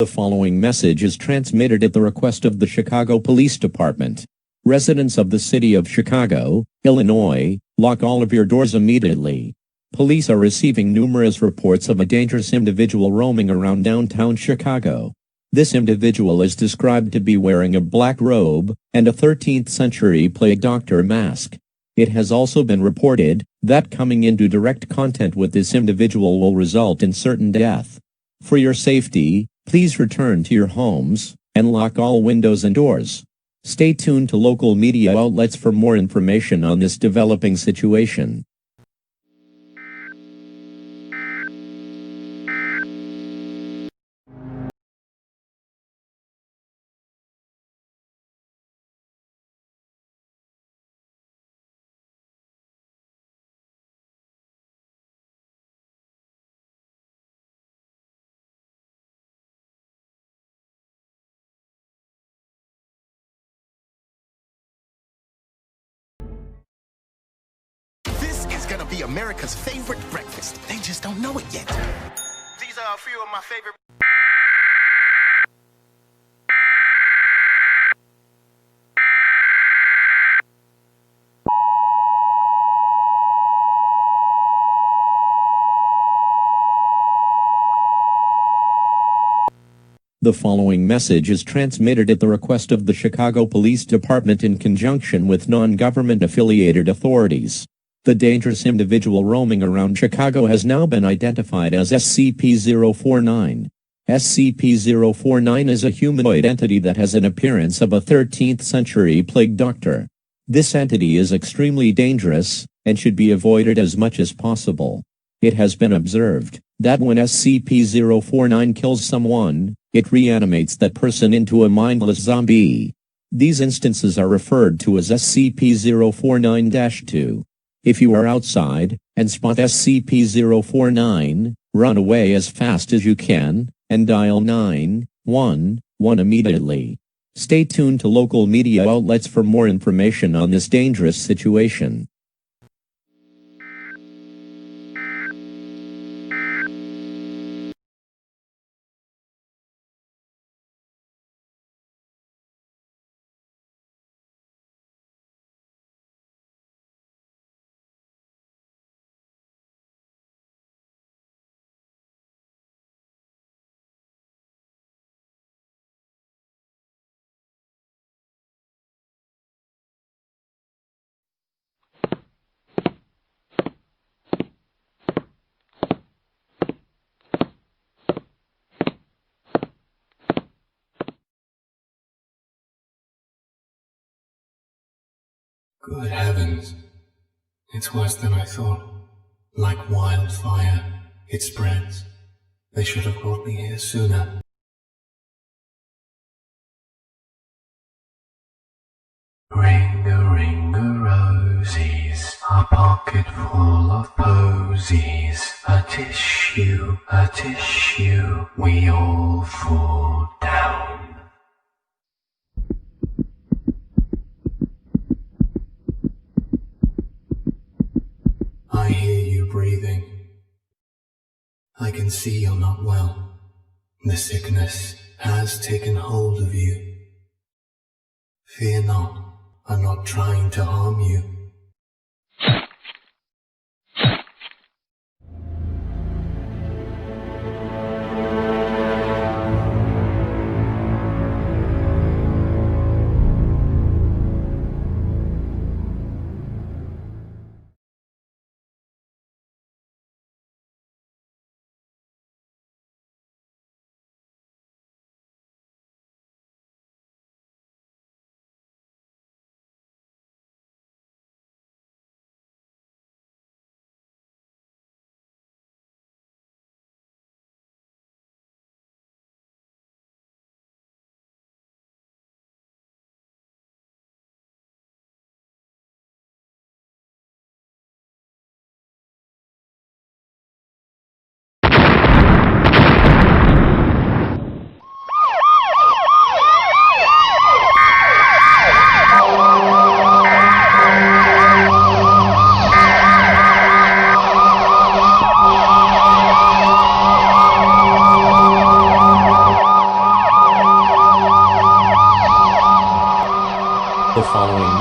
The following message is transmitted at the request of the Chicago Police Department. Residents of the city of Chicago, Illinois, lock all of your doors immediately. Police are receiving numerous reports of a dangerous individual roaming around downtown Chicago. This individual is described to be wearing a black robe and a 13th century plague doctor mask. It has also been reported that coming into direct contact with this individual will result in certain death. For your safety, please return to your homes and lock all windows and doors. Stay tuned to local media outlets for more information on this developing situation. Gonna be America's favorite breakfast. They just don't know it yet. These are a few of my favorite. The following message is transmitted at the request of the Chicago Police Department in conjunction with non-government affiliated authorities. The dangerous individual roaming around Chicago has now been identified as SCP-049. SCP-049 is a humanoid entity that has an appearance of a 13th century plague doctor. This entity is extremely dangerous and should be avoided as much as possible. It has been observed that when SCP-049 kills someone, it reanimates that person into a mindless zombie. These instances are referred to as SCP-049-2. If you are outside and spot SCP-049, run away as fast as you can and dial 911 immediately. Stay tuned to local media outlets for more information on this dangerous situation. Good heavens. It's worse than I thought. Like wildfire, it spreads. They should have brought me here sooner. Ring-a-ring-a-rosies, a pocket full of posies. A tissue, we all fall down. I hear you breathing. I can see you're not well. The sickness has taken hold of you. Fear not, I'm not trying to harm you.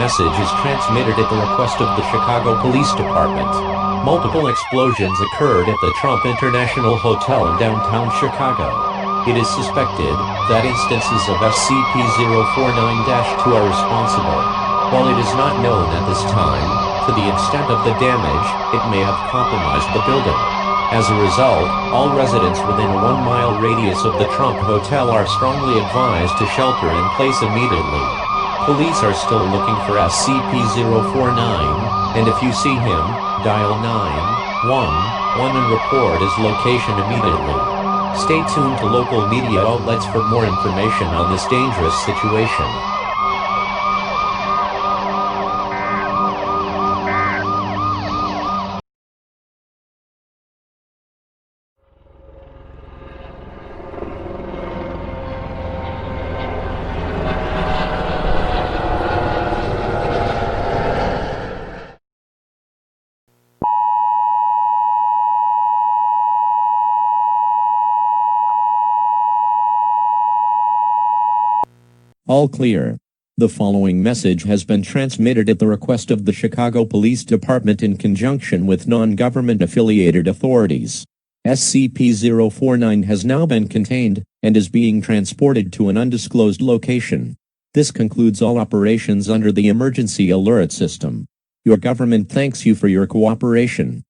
message is transmitted at the request of the Chicago Police Department. Multiple explosions occurred at the Trump International Hotel in downtown Chicago. It is suspected that instances of SCP-049-2 are responsible. While it is not known at this time, to the extent of the damage, it may have compromised the building. As a result, all residents within a 1-mile radius of the Trump Hotel are strongly advised to shelter in place immediately. Police are still looking for SCP-049, and if you see him, dial 911 and report his location immediately. Stay tuned to local media outlets for more information on this dangerous situation. All clear. The following message has been transmitted at the request of the Chicago Police Department in conjunction with non-government affiliated authorities. SCP-049 has now been contained and is being transported to an undisclosed location. This concludes all operations under the emergency alert system. Your government thanks you for your cooperation.